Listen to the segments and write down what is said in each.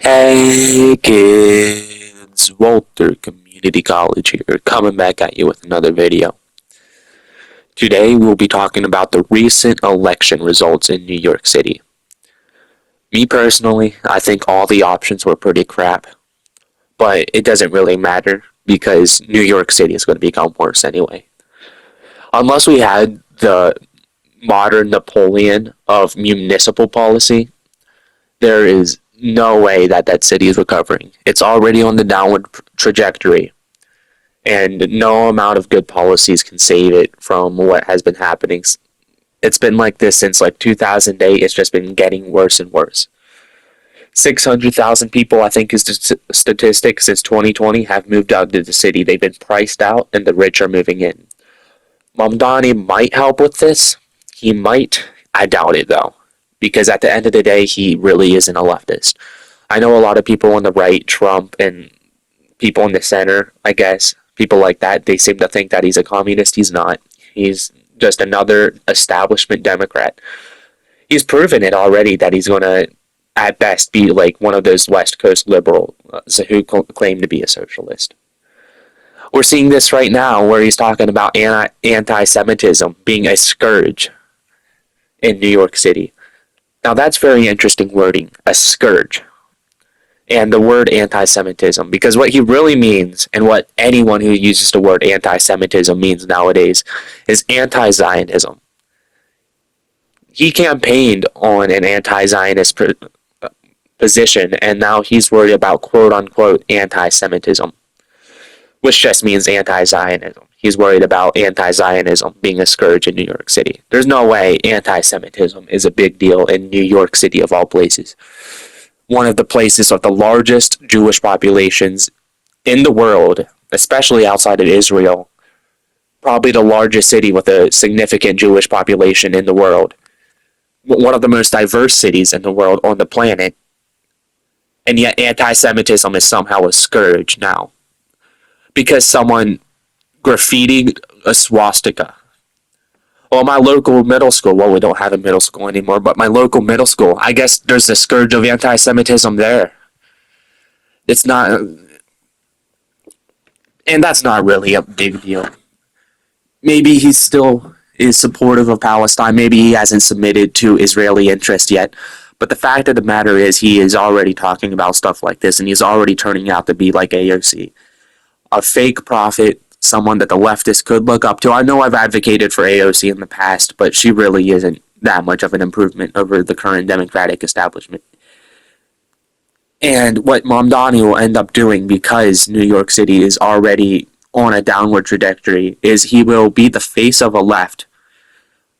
Hey kids, Walter Community College here, coming back at you with another video. Today we'll be talking about the recent election results in New York City. Me personally, I think all the options were pretty crap, but it doesn't really matter because New York City is going to become worse anyway. Unless we had the modern Napoleon of municipal policy, there is no way that that city is recovering. It's already on the downward trajectory, and no amount of good policies can save it from what has been happening. It's been like this since like 2008. It's just been getting worse and worse. 600,000 people, I think, is the statistic since 2020 have moved out to the city. They've been priced out, and the rich are moving in. Mamdani might help with this. He might. I doubt it though, because at the end of the day, he really isn't a leftist. I know a lot of people on the right, Trump, and people in the center, I guess, people like that, they seem to think that he's a communist. He's not. He's just another establishment Democrat. He's proven it already that he's going to, at best, be like one of those West Coast liberals who claim to be a socialist. We're seeing this right now where he's talking about anti-Semitism being a scourge in New York City. Now that's very interesting wording, a scourge. And the word anti-Semitism, because what he really means, and what anyone who uses the word anti-Semitism means nowadays, is anti-Zionism. He campaigned on an anti-Zionist position, and now he's worried about quote-unquote anti-Semitism, which just means anti-Zionism. He's worried about anti-Zionism being a scourge in New York City. There's no way anti-Semitism is a big deal in New York City of all places. One of the places with the largest Jewish populations in the world, especially outside of Israel. Probably the largest city with a significant Jewish population in the world. One of the most diverse cities in the world on the planet. And yet anti-Semitism is somehow a scourge now. Because someone graffitied a swastika. Well, my local middle school, well, we don't have a middle school anymore, but my local middle school, I guess there's a scourge of anti-Semitism there. It's not, and that's not really a big deal. Maybe he still is supportive of Palestine. Maybe he hasn't submitted to Israeli interest yet. But the fact of the matter is he is already talking about stuff like this, and he's already turning out to be like AOC. A fake prophet, someone that the leftists could look up to. I know I've advocated for AOC in the past, but she really isn't that much of an improvement over the current Democratic establishment. And what Mamdani will end up doing, because New York City is already on a downward trajectory, is he will be the face of a left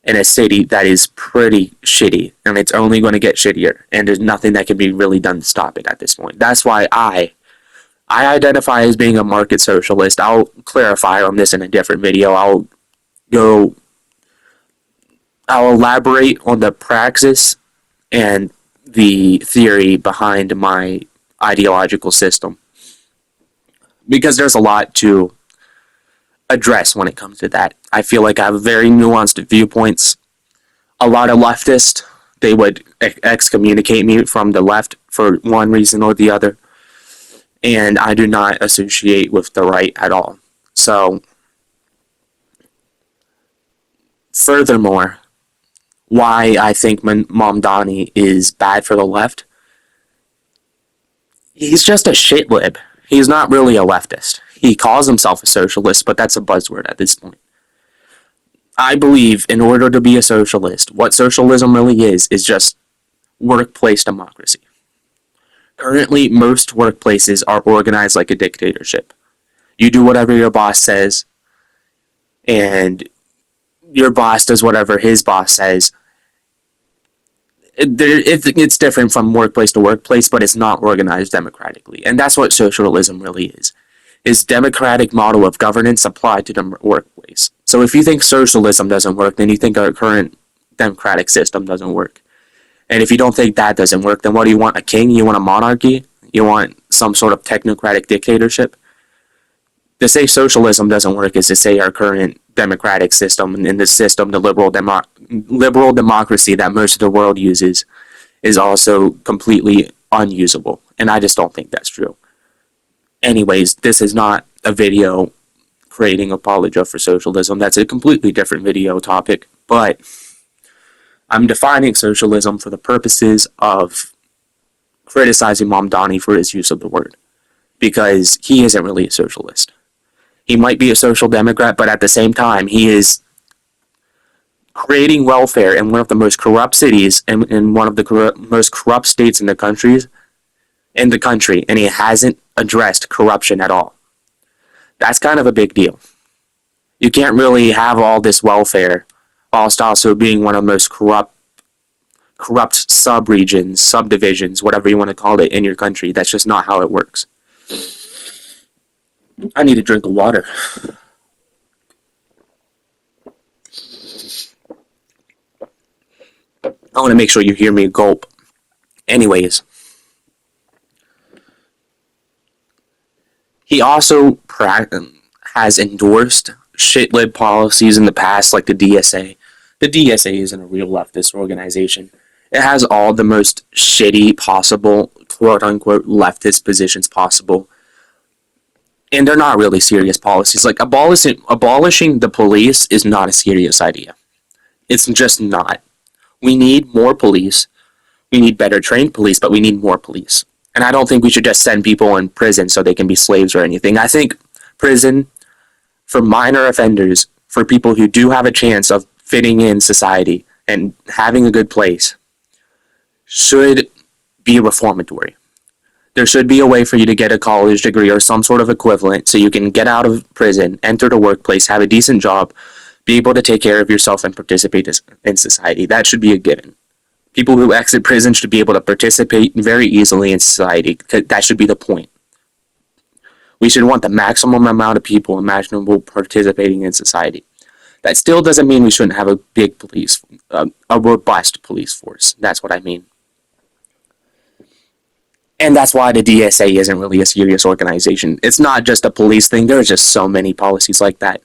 in a city that is pretty shitty, and it's only going to get shittier, and there's nothing that can be really done to stop it at this point. That's why I identify as being a market socialist. I'll clarify on this in a different video. I'll elaborate on the praxis and the theory behind my ideological system, because there's a lot to address when it comes to that. I feel like I have very nuanced viewpoints. A lot of leftists, they would excommunicate me from the left for one reason or the other. And I do not associate with the right at all. So, furthermore, why I think Mamdani is bad for the left, he's just a shitlib. He's not really a leftist. He calls himself a socialist, but that's a buzzword at this point. I believe in order to be a socialist, what socialism really is just workplace democracy. Currently, most workplaces are organized like a dictatorship. You do whatever your boss says, and your boss does whatever his boss says. It's different from workplace to workplace, but it's not organized democratically. And that's what socialism really is democratic model of governance applied to the workplace. So if you think socialism doesn't work, then you think our current democratic system doesn't work. And if you don't think that doesn't work, then what do you want? A king? You want a monarchy? You want some sort of technocratic dictatorship? To say socialism doesn't work is to say our current democratic system and in the system, the liberal democracy that most of the world uses, is also completely unusable. And I just don't think that's true. Anyways, this is not a video creating apologia for socialism. That's a completely different video topic. But I'm defining socialism for the purposes of criticizing Mamdani for his use of the word, because he isn't really a socialist. He might be a social democrat, but at the same time, he is creating welfare in one of the most corrupt cities and in one of the most corrupt states in the country, and he hasn't addressed corruption at all. That's kind of a big deal. You can't really have all this welfare whilst also being one of the most corrupt sub-regions, subdivisions, whatever you want to call it, in your country. That's just not how it works. I need a drink of water. I want to make sure you hear me gulp. Anyways, he also has endorsed shitlib policies in the past, like the DSA. The DSA isn't a real leftist organization. It has all the most shitty possible, quote-unquote, leftist positions possible. And they're not really serious policies. Like, abolishing the police is not a serious idea. It's just not. We need more police. We need better trained police, but we need more police. And I don't think we should just send people in prison so they can be slaves or anything. I think prison for minor offenders, for people who do have a chance of fitting in society and having a good place, should be reformatory. There should be a way for you to get a college degree or some sort of equivalent so you can get out of prison, enter the workplace, have a decent job, be able to take care of yourself and participate in society. That should be a given. People who exit prison should be able to participate very easily in society. That should be the point. We should want the maximum amount of people imaginable participating in society. That still doesn't mean we shouldn't have a big police, a robust police force. That's what I mean. And that's why the DSA isn't really a serious organization. It's not just a police thing. There's just so many policies like that.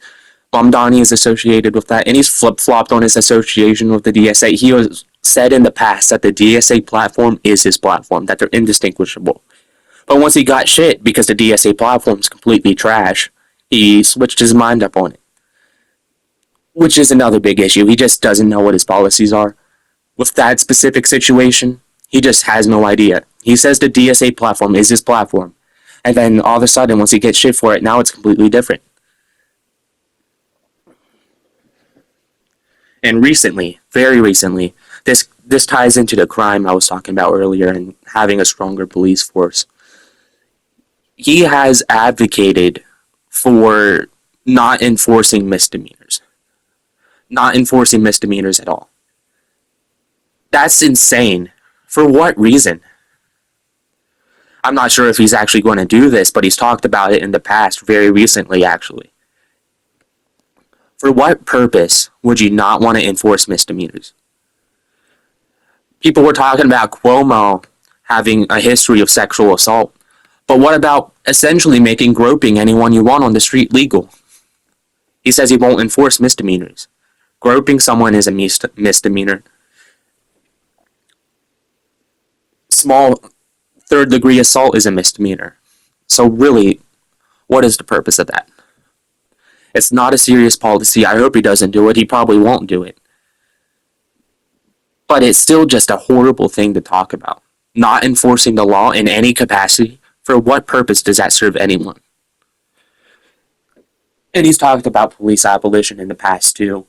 Mamdani is associated with that, and he's flip-flopped on his association with the DSA. He has said in the past that the DSA platform is his platform, that they're indistinguishable. But once he got shit because the DSA platform is completely trash, he switched his mind up on it. Which is another big issue. He just doesn't know what his policies are. With that specific situation, he just has no idea. He says the DSA platform is his platform. And then all of a sudden, once he gets shit for it, now it's completely different. And recently, very recently, this ties into the crime I was talking about earlier and having a stronger police force. He has advocated for not enforcing misdemeanors. Not enforcing misdemeanors at all. That's insane. For what reason? I'm not sure if he's actually going to do this, but he's talked about it in the past, very recently actually. For what purpose would you not want to enforce misdemeanors? People were talking about Cuomo having a history of sexual assault, but what about essentially making groping anyone you want on the street legal? He says he won't enforce misdemeanors. Groping someone is a misdemeanor. Small third-degree assault is a misdemeanor. So really, what is the purpose of that? It's not a serious policy. I hope he doesn't do it. He probably won't do it. But it's still just a horrible thing to talk about. Not enforcing the law in any capacity. For what purpose does that serve anyone? And he's talked about police abolition in the past too.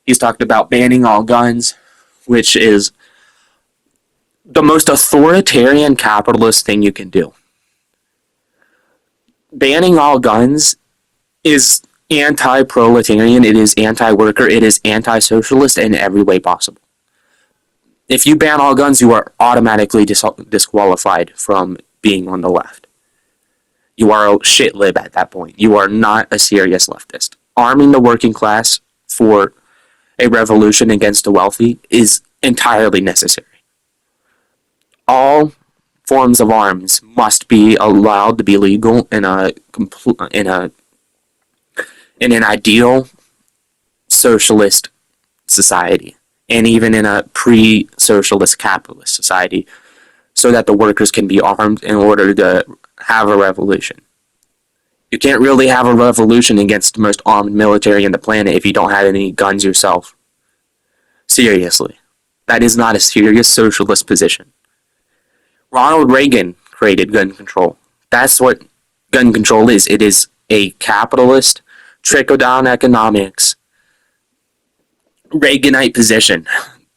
He's talked about banning all guns, which is the most authoritarian capitalist thing you can do. Banning all guns is anti-proletarian, it is anti-worker, it is anti-socialist in every way possible. If you ban all guns, you are automatically disqualified from being on the left. You are a shitlib at that point. You are not a serious leftist. Arming the working class for a revolution against the wealthy is entirely necessary. All forms of arms must be allowed to be legal in an ideal socialist society, and even in a pre-socialist capitalist society. so that the workers can be armed in order to have a revolution. You can't really have a revolution against the most armed military in the planet if you don't have any guns yourself. Seriously. That is not a serious socialist position. Ronald Reagan created gun control. That's what gun control is. It is a capitalist, trickle-down economics, Reaganite position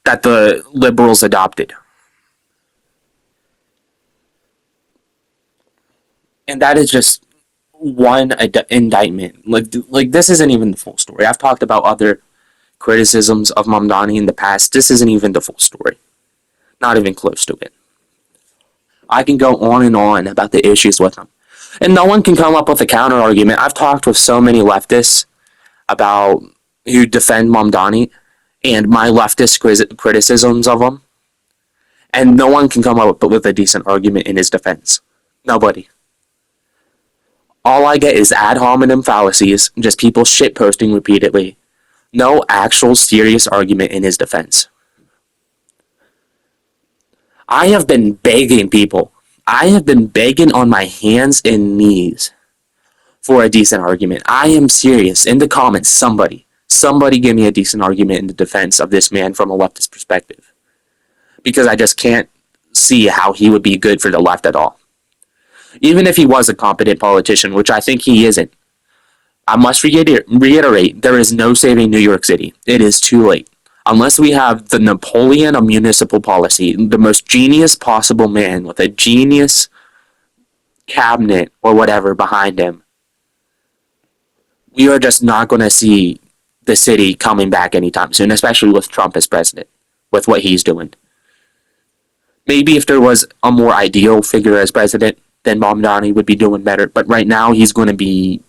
that the liberals adopted. And that is just one indictment. Like this isn't even the full story. I've talked about other criticisms of Mamdani in the past. This isn't even the full story. Not even close to it. I can go on and on about the issues with him. And no one can come up with a counter argument. I've talked with so many leftists about who defend Mamdani and my leftist criticisms of him. And no one can come up with a decent argument in his defense. Nobody. All I get is ad hominem fallacies, just people shitposting repeatedly. No actual serious argument in his defense. I have been begging people. I have been begging on my hands and knees for a decent argument. I am serious. In the comments, somebody give me a decent argument in the defense of this man from a leftist perspective. Because I just can't see how he would be good for the left at all. Even if he was a competent politician, which I think he isn't. I must reiterate, there is no saving New York City. It is too late. Unless we have the Napoleon of municipal policy, the most genius possible man with a genius cabinet or whatever behind him, we are just not going to see the city coming back anytime soon, especially with Trump as president, with what he's doing. Maybe if there was a more ideal figure as president, then Mamdani would be doing better. But right now, he's going to be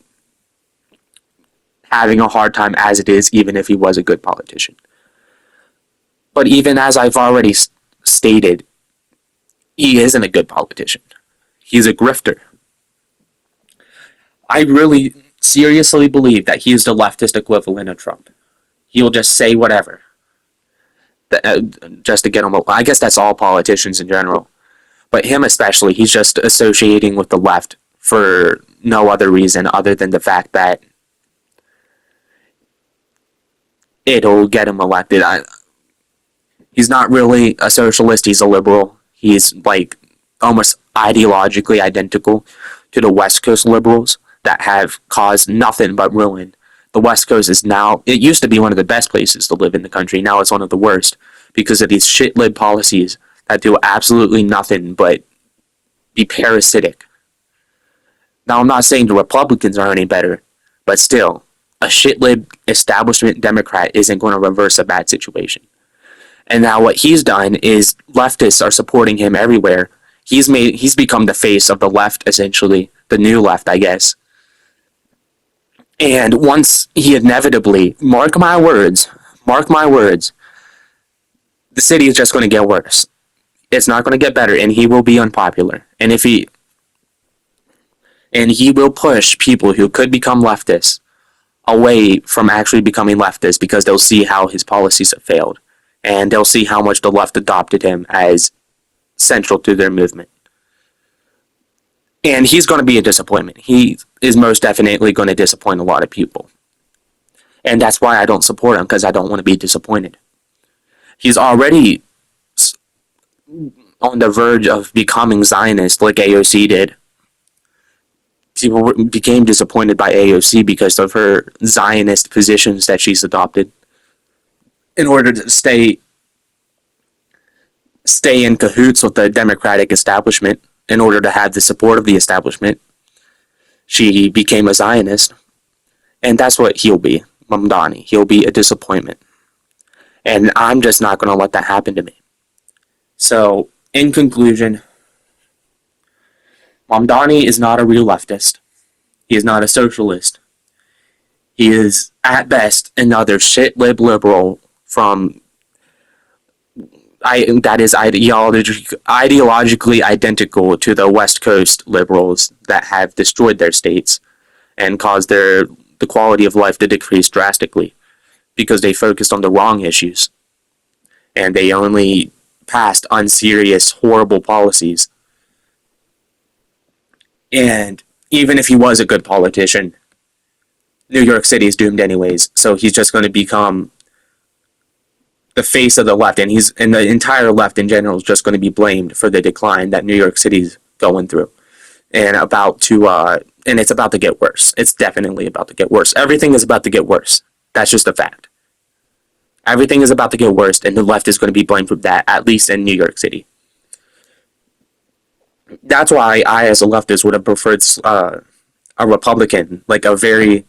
having a hard time as it is, even if he was a good politician. But even as I've already stated, he isn't a good politician. He's a grifter. I really seriously believe that he is the leftist equivalent of Trump. He'll just say whatever. Just to get him. I guess that's all politicians in general. But him especially, he's just associating with the left for no other reason other than the fact that it'll get him elected. He's not really a socialist, he's a liberal. He's like almost ideologically identical to the West Coast liberals that have caused nothing but ruin. The West Coast is now, it used to be one of the best places to live in the country. Now it's one of the worst because of these shit-lib policies that do absolutely nothing but be parasitic. Now I'm not saying the Republicans are any better, but still, a shit-lib establishment Democrat isn't going to reverse a bad situation. And now what he's done is leftists are supporting him everywhere. He's become the face of the left, essentially. The new left, I guess. And once he inevitably, mark my words, the city is just going to get worse. It's not going to get better, and he will be unpopular. And he will push people who could become leftists away from actually becoming leftists because they'll see how his policies have failed. And they'll see how much the left adopted him as central to their movement. And he's going to be a disappointment. He is most definitely going to disappoint a lot of people. And that's why I don't support him, because I don't want to be disappointed. He's already on the verge of becoming Zionist like AOC did. People became disappointed by AOC because of her Zionist positions that she's adopted. In order to stay in cahoots with the Democratic establishment, in order to have the support of the establishment, she became a Zionist. And that's what he'll be, Mamdani. He'll be a disappointment. And I'm just not going to let that happen to me. So, in conclusion, Mamdani is not a real leftist. He is not a socialist. He is, at best, another shit-lib liberal that is ideologically identical to the West Coast liberals that have destroyed their states and caused the quality of life to decrease drastically because they focused on the wrong issues and they only passed unserious, horrible policies. And even if he was a good politician, New York City is doomed anyways. So he's just going to become the face of the left, and the entire left in general is just going to be blamed for the decline that New York City's going through, and it's about to get worse. It's definitely about to get worse. Everything is about to get worse. That's just a fact. Everything is about to get worse, and the left is going to be blamed for that, at least in New York City. That's why I, as a leftist, would have preferred a Republican, like a very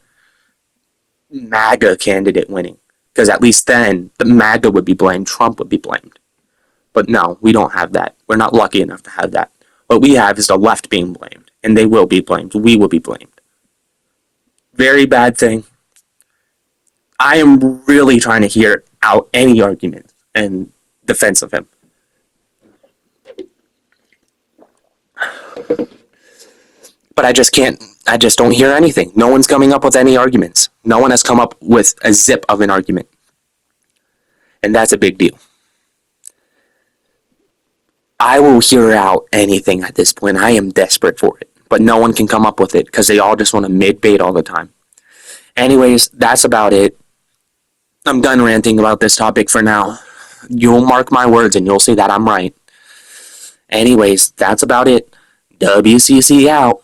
MAGA candidate winning. Because at least then, the MAGA would be blamed, Trump would be blamed. But no, we don't have that. We're not lucky enough to have that. What we have is the left being blamed, and they will be blamed. We will be blamed. Very bad thing. I am really trying to hear out any argument in defense of him. But I just can't, I just don't hear anything. No one's coming up with any arguments. No one has come up with a zip of an argument. And that's a big deal. I will hear out anything at this point. I am desperate for it. But no one can come up with it because they all just want to mid-bait all the time. Anyways, that's about it. I'm done ranting about this topic for now. You'll mark my words and you'll see that I'm right. Anyways, that's about it. WCC out.